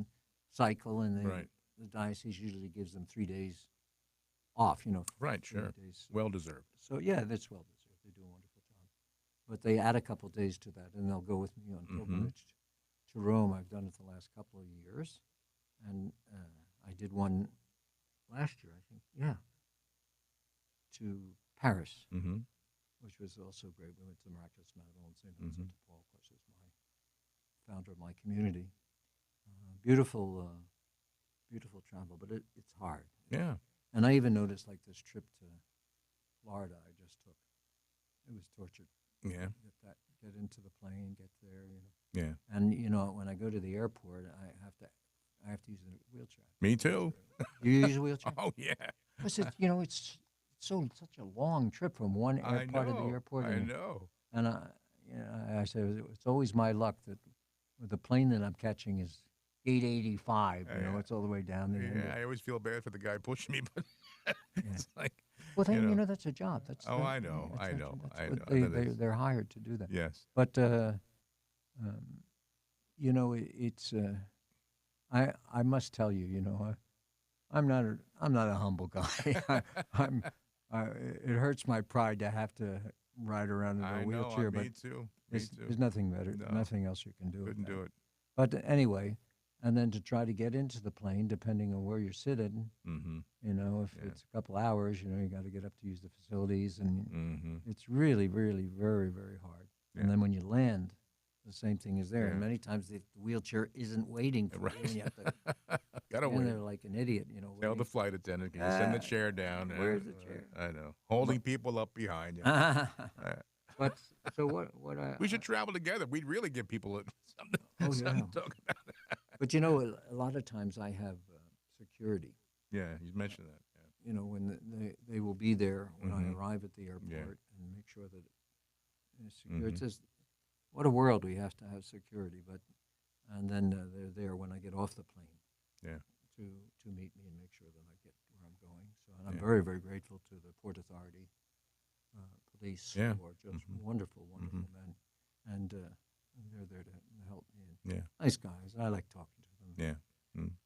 cycle, and Right. the diocese usually gives them 3 days off. Right. 3 Sure. days. Well deserved. So yeah, that's well deserved. They do a wonderful job. But they add a couple days to that, and they'll go with me on pilgrimage to Rome. I've done it the last couple of years, and I did one last year, I think. Yeah, to Paris, Mm-hmm. which was also great. We went to the Miraculous Madeleine, St. Vincent de Paul, of course, is my founder of my community. Beautiful, beautiful travel, but it's hard. Yeah. And I even noticed, like this trip to Florida I just took, it was torture. Yeah. Get into the plane, get there, Yeah. And when I go to the airport, I have to use a wheelchair. Me too. You use a wheelchair? Oh yeah. Because it's such a long trip from one I part of the know. airport. I know. And I say it's always my luck that with the plane that I'm catching is 885. Yeah. It's all the way down the end. Yeah. I always feel bad for the guy pushing me, but it's like. Well, then you know. that's a job. That's I know. I that's know. what I know. they're hired to do that. Yes. But it's I must tell you, I'm not a humble guy. It hurts my pride to have to ride around in a I know. wheelchair, Me but too. Me too. there's nothing better, No. nothing else you can do. Couldn't do it. But anyway, and then to try to get into the plane, depending on where you're sitting, Mm-hmm. if Yeah. it's a couple hours, you got to get up to use the facilities, and Mm-hmm. it's really, really very, very hard. Yeah. And then when you land, the same thing is there. And Yeah. many times the wheelchair isn't waiting for Right. you, and you have to Gotta stand wait. there like an idiot, Tell waiting. the flight attendant, can you send the chair down? Where's the chair? I know. Holding people up behind you. But so what I We should travel together. We'd really give people something, Oh, something yeah. to talk about. But a lot of times I have security. Yeah, you mentioned that. Yeah. When they will be there when I Mhm. arrive at the airport, Yeah. and make sure that it's secure. Mhm. It's just what a world we have to have security. And then they're there when I get off the plane. Yeah. To meet me and make sure that I get where I'm going. So, and I'm Yeah. very, very grateful to the Port Authority, police, Yeah. who are just Mhm. wonderful, wonderful Mhm. men, and they're there to help me. And Yeah. nice guys. I like talking to them. Yeah. Mm.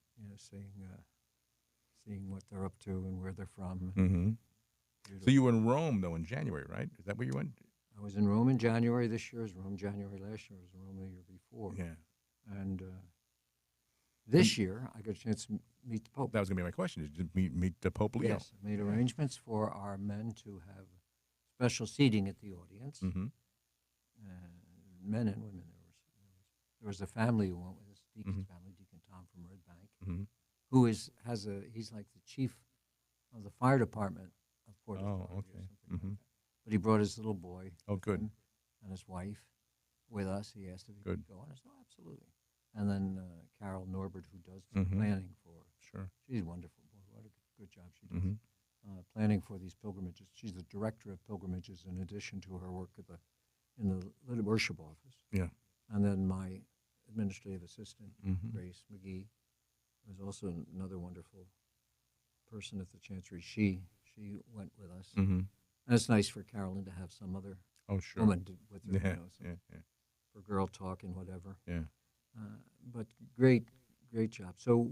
Seeing what they're up to and where they're from. Mm-hmm. So Beautiful. you were in Rome, though, in January, right? Is that where you went? I was in Rome in January this year. I was in Rome January last year. I was in Rome the year before. Yeah. And this year, I got a chance to meet the Pope. That was going to be my question. Did you meet the Pope Leo? Yes, I made arrangements for our men to have special seating at the audience. Mm-hmm. Men and women. There was a family who went with us, Deacon's Mhm. family, Deacon Tom from Red Bank, Mm-hmm. who he's like the chief of the fire department of Port Oh, Authority or okay. something like Mhm. that. But he brought his little boy Oh, with good. him and his wife with us. He asked if he Good. could go, and I said, oh, absolutely. And then Carol Norbert, who does the Mhm. planning for, Sure. she's wonderful. Boy, what a good job she does. Mm-hmm. Planning for these pilgrimages. She's the director of pilgrimages in addition to her work in the worship office. Yeah. And then my administrative assistant, Mhm. Grace McGee, was also another wonderful person at the Chancery. She went with us, Mm-hmm. and it's nice for Carolyn to have some other Oh, sure. woman with her, Yeah, some, yeah, for girl talk and whatever. yeah. But great job. So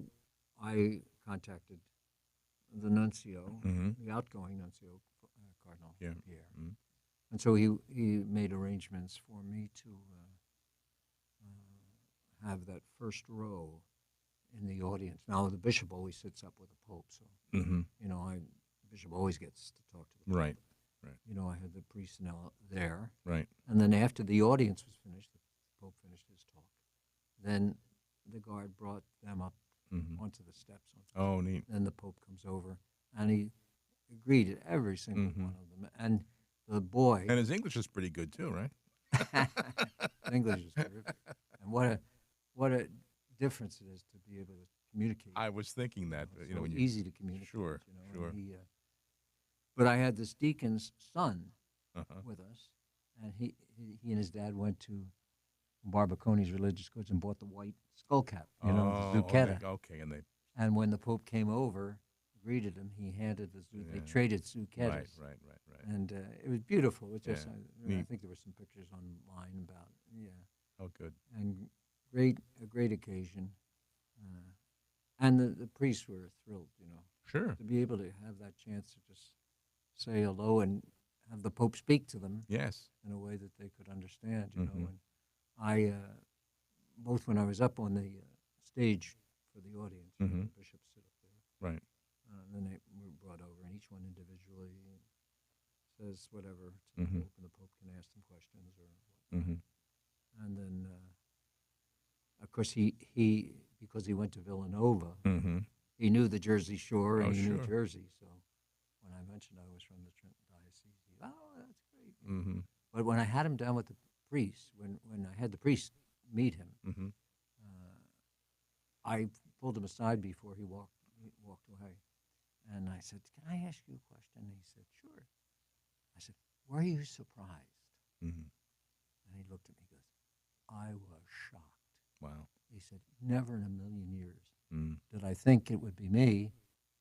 I contacted the nuncio, Mm-hmm. the outgoing nuncio, Cardinal Yeah. Pierre, Mm-hmm. and so he made arrangements for me to have that first row in the audience. Now the bishop always sits up with the Pope, so Mm-hmm. the bishop always gets to talk to the Pope. Right. Right. I had the priest now there, Right. and then after the audience was finished, the Pope finished his talk. Then the guard brought them up Mm-hmm. onto the steps. Oh, neat. Then the Pope comes over, and he greeted every single Mm-hmm. one of them. And the boy, And his English is pretty good too, right? his English is terrific, and what a difference it is to be able to communicate. I was thinking that, It's you know, so when you easy to communicate. sure, sure. And but I had this deacon's son Uh-huh. with us, and he and his dad went to Barbaconi's Religious Goods and bought the white skull cap, the Oh, zucchetta. okay, and they And when the Pope came over, greeted him, he handed they yeah. traded zucchettas. Right. And it was beautiful. It just, Yeah. I Neat. think there were some pictures online about it. Yeah, Oh, good. and a great occasion. Uh, and the priests were thrilled, Sure. to be able to have that chance to just say hello and have the Pope speak to them Yes. in a way that they could understand, Mhm. And I, both when I was up on the stage for the audience, Mhm. the bishops sit up there, Right. and then they were brought over, and each one individually says whatever to the Mhm. Pope, and the Pope can ask them questions or whatnot. Mhm. And then, of course, because he went to Villanova, Mhm. he knew the Jersey Shore and Oh, he knew sure. Jersey. So when I mentioned I was from the Trenton Diocese, he, oh, that's great. Mhm. But when I had him down with the priest, when I had the priest meet him, Mhm. I pulled him aside before he walked away, and I said, "Can I ask you a question?" And he said, "Sure." I said, "Were you surprised?" Mhm. And he looked at me and goes, "I was shocked." Wow. He said, "Never in a million years Mm. did I think it would be me,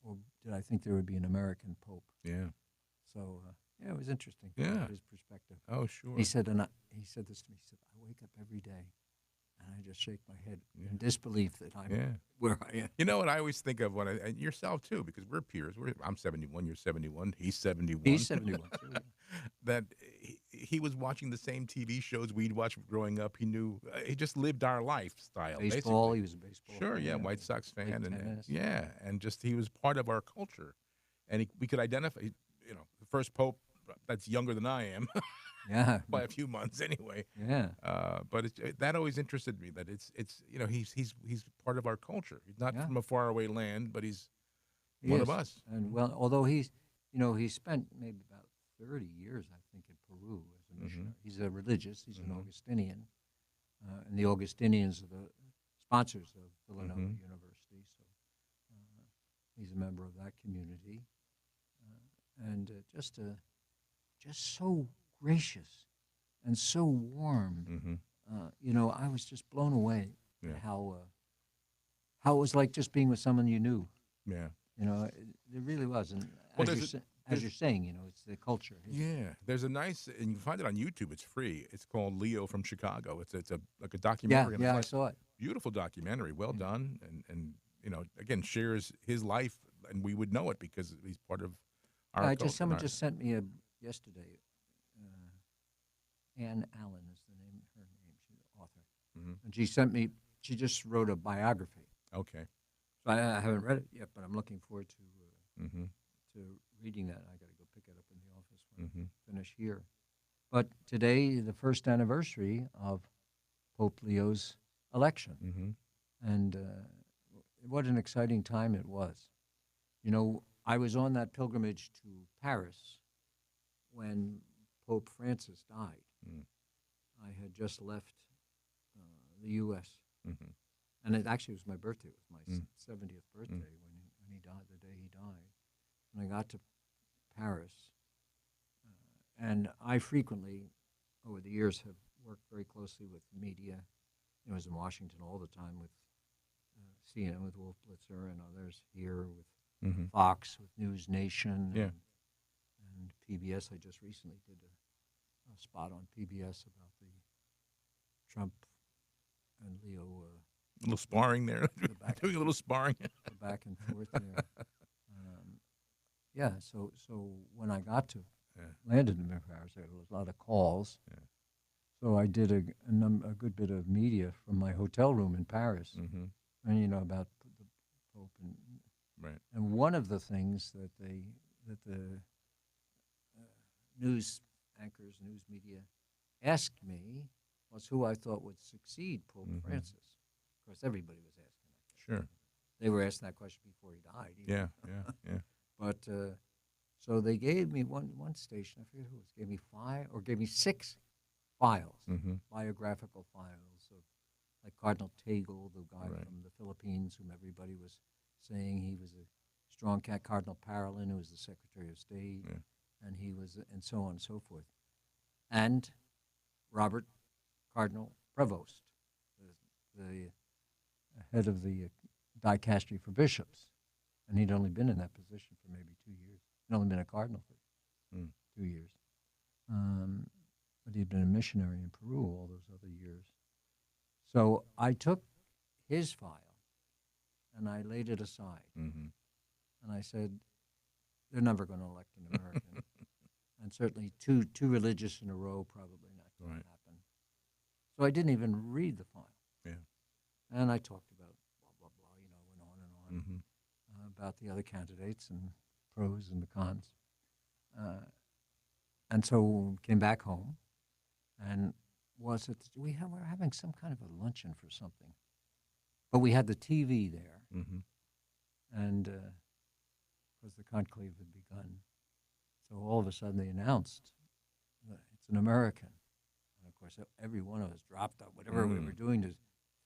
or did I think there would be an American Pope." Yeah. So yeah, it was interesting to Yeah. get his perspective. Oh, He sure. said, he said this to me. He said, "I wake up every day, and I just shake my head Yeah. in disbelief that I'm Yeah. where I am." You know what I always think of when and yourself too, because we're peers. I'm 71, you're 71, he's 71. He's 71 too. Yeah. That he was watching the same TV shows we'd watched growing up. He knew he just lived our lifestyle, Baseball. basically. He was a baseball Sure, yeah, fan. White Sox Played fan, and tennis. yeah, and just he was part of our culture, and we could identify. The first pope that's younger than I am Yeah. by a few months, anyway. Yeah. But that always interested me. That he's part of our culture. He's not Yeah. from a faraway land, but he's He one of is. us. And well, although he spent maybe about 30 years, I think, in Peru as a Mhm. missionary. He's a religious. He's an Mhm. Augustinian, and the Augustinians are the sponsors of Villanova Mhm. University. So he's a member of that community, and just so gracious and so warm. Mhm. I was just blown away Yeah. at how it was like just being with someone you knew. Yeah. It really was. And Well, as you're saying, it's the culture. yeah. There's a nice, and you can find it on YouTube. It's free. It's called Leo from Chicago. It's a like a Yeah, documentary. And yeah, I it's saw it. beautiful documentary, well Yeah. done, and again shares his life, and we would know it because he's part of Yeah, our culture. someone just sent me yesterday. Anne Allen is her name. She's the author, Mhm. and she sent me. She just wrote a biography. Okay. So I haven't read it yet, but I'm looking forward Mm-hmm. to reading that. I got to go pick it up in the office when Mm-hmm. I finish here. But today, the first anniversary of Pope Leo's election, Mm-hmm. and what an exciting time it was. I was on that pilgrimage to Paris when Pope Francis died. Mm. I had just left the U.S. Mm-hmm. and it actually was my birthday. It was my Mm. 70th birthday when he died, the day he died. And I got to Paris, and I frequently, over the years, have worked very closely with media. I was in Washington all the time with CNN with Wolf Blitzer and others here with Mm-hmm. Fox, with News Nation, Yeah. and PBS. I just recently did a spot on PBS about the Trump and Leo, A little sparring there. the back Doing a little sparring. the back and forth there. Yeah, so when I got to Yeah. landed in Paris, there was a lot of calls. Yeah. So I did a good bit of media from my hotel room in Paris, Mm-hmm. and about the Pope Right. and one of the things that the news anchors, news media, asked me was who I thought would succeed Pope Mm-hmm. Francis. Of course, everybody was asking that question. Sure. They were asking that question before he died. Yeah. Yeah. Yeah. But so they gave me one station. I forget who it was. Gave me 6 files, Mm-hmm. biographical files of like Cardinal Tagle, the guy Right. from the Philippines, whom everybody was saying he was a strong cat. Cardinal Parolin, who was the Secretary of State, Yeah. and he was, and so on and so forth. And Robert Cardinal Prevost, the head of the dicastery for bishops, and he'd only been in that position for maybe 2 years. He'd only been a cardinal for 2 years. But he'd been a missionary in Peru all those other years. So I took his file and I laid it aside. Mm-hmm. And I said, they're never going to elect an American. And certainly two religious in a row, probably not going Right. to happen. So I didn't even read the file. Yeah. And I talked about blah, blah, blah, went on and on Mm-hmm. about the other candidates and pros and the cons. And so came back home and were having some kind of a luncheon for something. But we had the TV there, Mm-hmm. and because the conclave had begun. So all of a sudden they announced that it's an American. And of course, every one of us dropped up whatever we were doing to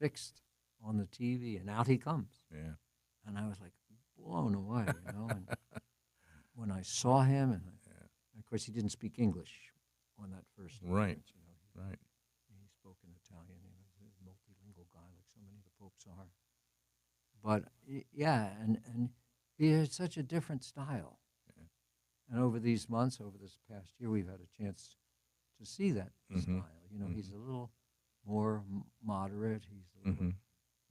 fixed on the TV, and out he comes. Yeah. And I was like blown away, And when I saw him, and of course he didn't speak English on that first Right. appearance, Right. He spoke in Italian. He was a multilingual guy, like so many of the popes are. But yeah, and he had such a different style. Yeah. And over these months, over this past year, we've had a chance to see that Mm-hmm. style. He's a little more moderate. Mm-hmm.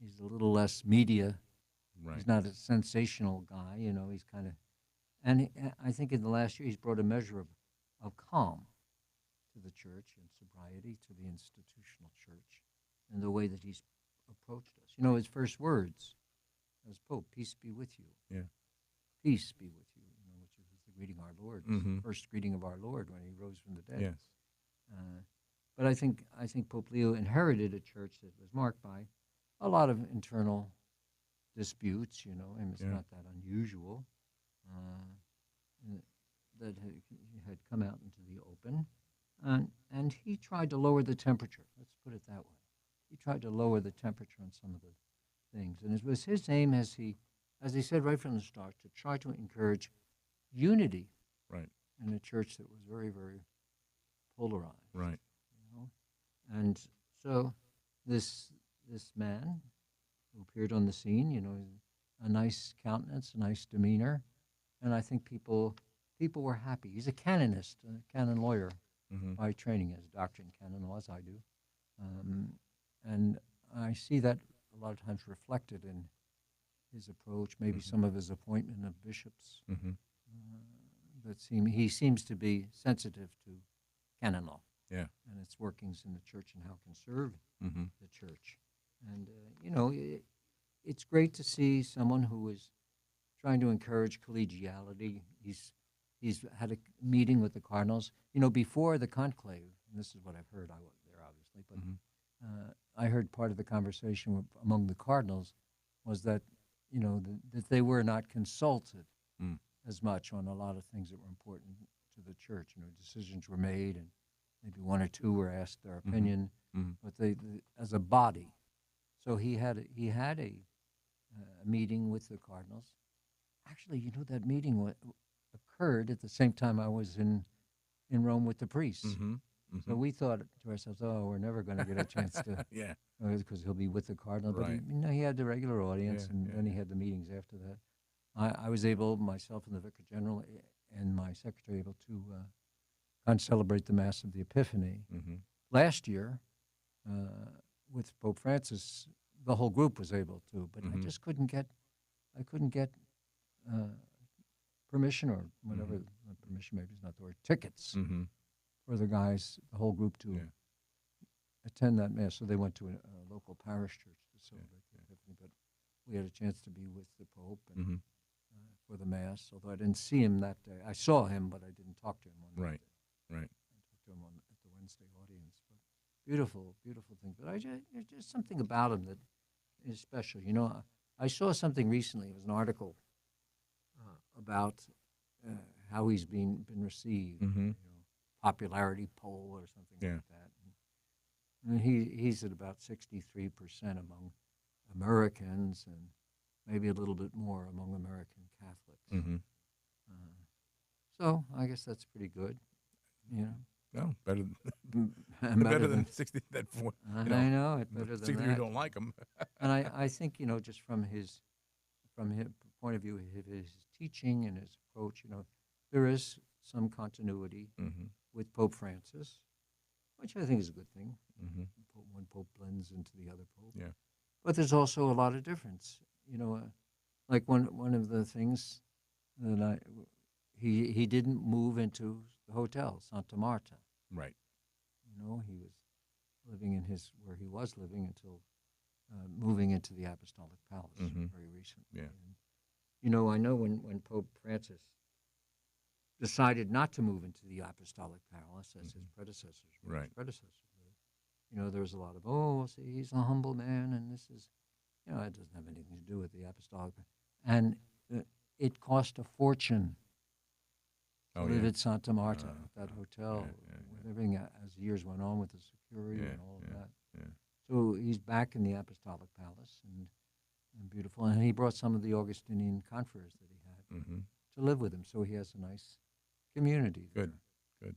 He's a little less media. Right. He's not a sensational guy. He's kind of, and I think in the last year he's brought a measure of calm to the church and sobriety to the institutional church, and the way that he's approached us. His first words as Pope, "Peace be with you." Yeah. Peace be with you. Which is the greeting of our Lord, Mm-hmm. the first greeting of our Lord when he rose from the dead. Yes. But I think Pope Leo inherited a church that was marked by a lot of internal disputes, and it's Yeah. not that unusual, that had come out into the open. And he tried to lower the temperature. Let's put it that way. He tried to lower the temperature on some of the things. And it was his aim, as he said right from the start, to try to encourage unity Right. in a church that was very, very polarized. Right. And so this man who appeared on the scene, a nice countenance, a nice demeanor, and I think people were happy. He's a canonist, a canon lawyer Mm-hmm. by training, as doctor in canon law, as I do, and I see that a lot of times reflected in his approach, maybe Mm-hmm. some of his appointment of bishops. Mm-hmm. He seems to be sensitive to canon law. Yeah. And its workings in the church and how it can serve Mm-hmm. the church. And, it's great to see someone who is trying to encourage collegiality. He's had a meeting with the cardinals. Before the conclave, and this is what I've heard, I wasn't there obviously, but Mm-hmm. I heard part of the conversation among the cardinals was that, that they were not consulted Mm. as much on a lot of things that were important to the church. Decisions were made, and maybe one or two were asked their opinion, Mm-hmm. but they as a body. So he had a meeting with the cardinals. Actually, that meeting occurred at the same time I was in Rome with the priests. Mm-hmm. So we thought to ourselves, oh, we're never going to get a chance to, Yeah. because he'll be with the cardinal. But Right. he had the regular audience, Yeah, and yeah, then he yeah. had the meetings after that. I was able, myself and the vicar general and my secretary, able to kind of celebrate the Mass of the Epiphany. Mm-hmm. Last year, with Pope Francis, the whole group was able to, but I just I couldn't get uh, permission or whatever. Permission maybe is not the word. Tickets Mm-hmm. for the guys, the whole group to Yeah. attend that Mass. So they went to a local parish church to Yeah. celebrate the Epiphany, but we had a chance to be with the Pope and Mm-hmm. for the Mass, although I didn't see him that day. I saw him, but I didn't talk to him on that Right. day. Right. I talked to him at the Wednesday audience. But beautiful, beautiful thing. But there's just something about him that is special. I saw something recently. It was an article about how he's been received, Mm-hmm. popularity poll or something Yeah. like that. And he's at about 63% among Americans and maybe a little bit more among American Catholics. Mm-hmm. So I guess that's pretty good, No, better than And better than 60. That for I you know, know it better than 63 that. don't like him. And I think just from his point of view of his teaching and his approach, there is some continuity Mm-hmm. with Pope Francis, which I think is a good thing. Mm-hmm. One pope blends into the other pope. Yeah. But there's also a lot of difference. Like one of the things that he didn't move into the hotel Santa Marta. Right. He was living in where he was living until moving into the Apostolic Palace very recently. Yeah. And, I know when Pope Francis decided not to move into the Apostolic Palace as his predecessors, Right. his predecessors did, there was a lot of, oh, see, he's a humble man, and this is, it doesn't have anything to do with the Apostolic. And it cost a fortune to live at Santa Marta, at that hotel, with everything as years went on with the security and all of that. Yeah. So he's back in the Apostolic Palace and beautiful. And he brought some of the Augustinian conferers that he had Mm-hmm. to live with him. So he has a nice community there. Good.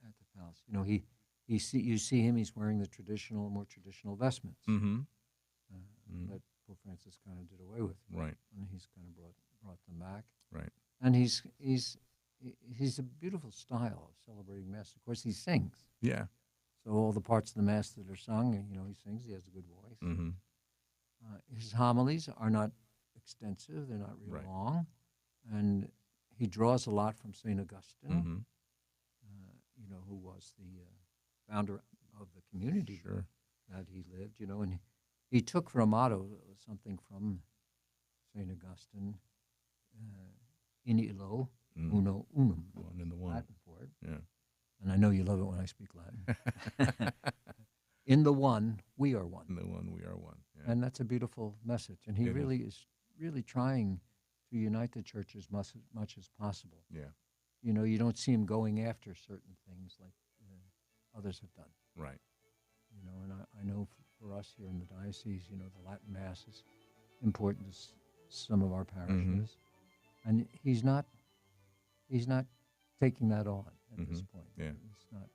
At the palace. You see him, he's wearing the more traditional vestments Mm-hmm. that Pope Francis kind of did away with. Right. And he's kind of brought them back. Right. And he's a beautiful style of celebrating Mass. Of course, he sings. Yeah. So all the parts of the Mass that are sung, he sings. He has a good voice. Mm-hmm. His homilies are not extensive. They're not real Right. long. And he draws a lot from St. Augustine, Mm-hmm. Who was the founder of the community Sure. that he lived, and he took for a motto something from St. Augustine, in illo, uno unum, One in the one. Latin for it. Yeah. And I know you love it when I speak Latin. In the one, we are one. In the one, we are one. Yeah. And that's a beautiful message. And he It really is really trying to unite the church as much as possible. Yeah. You don't see him going after certain things like others have done. Right. And I know for us here in the diocese, the Latin Mass is important to some of our parishes, and he's not taking that on at this point. Yeah. It's not.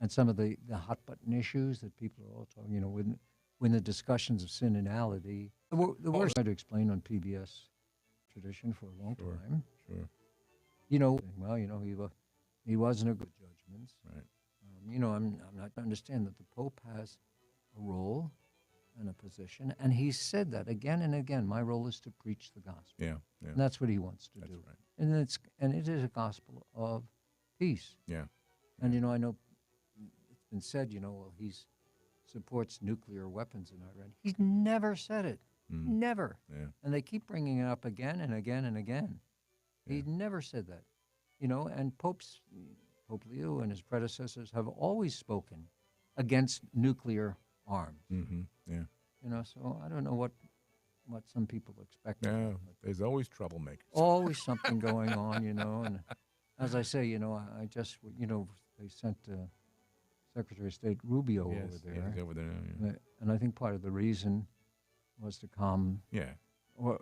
And some of the hot button issues that people are all talking, when the discussions of synodality, the words I tried to explain on PBS tradition for a long Sure. time. Sure. Well, he wasn't a good judgments. Right. I'm not to understand that the Pope has a role and a position, and he said that again and again. My role is to preach the gospel. Yeah. Yeah. And that's what he wants to That's do. right. And it is a gospel of peace. Yeah. And I know it's been said, well, he supports nuclear weapons in Iran. He's never said it. Never. Yeah. And they keep bringing it up again and again and again. Yeah. He never said that. And Pope Leo and his predecessors have always spoken against nuclear arms. Mm-hmm. Yeah. So I don't know what some people expect. Yeah. There's always troublemakers. Always something going on, and as I say, I just, they sent Secretary of State Rubio Yes. over there. Yeah, he's over there now. Yeah. And I think part of the reason was to calm, Yeah. or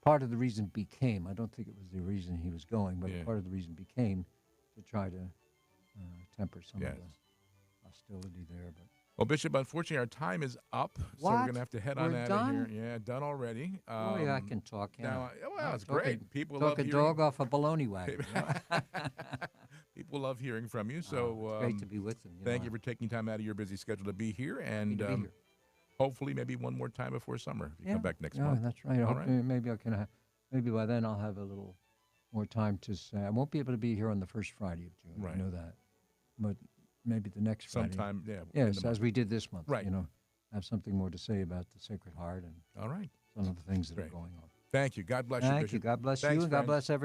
part of the reason became, I don't think it was the reason he was going, but Yeah. part of the reason became to try to temper some Yes. of the hostility there. But Well, Bishop, unfortunately, our time is up, so we're What? going to have to head on We're out done? of here. Yeah, done already. Boy, I can talk. Yeah. Now, well, Oh, it's talk great. A, People talk love a hearing. dog off a baloney wagon. You know? People love hearing from you. It's So great to be with them. thank you for taking time out of your busy schedule to be here, Happy and to be here. hopefully maybe one more time before summer if you come back next yeah, month. that's right. I All hope right. maybe I can. Maybe by then I'll have a little more time to say. I won't be able to be here on the first Friday of June. Right. I know that, but maybe the next Friday. Sometime, yeah. in the Yes, month. as we did this month. Right. You know, have something more to say about the Sacred Heart and All right. some of the things that Great. are going on. Thank you. God bless you, Thank Bishop. you. God bless Thanks, you, and God friends. bless everyone.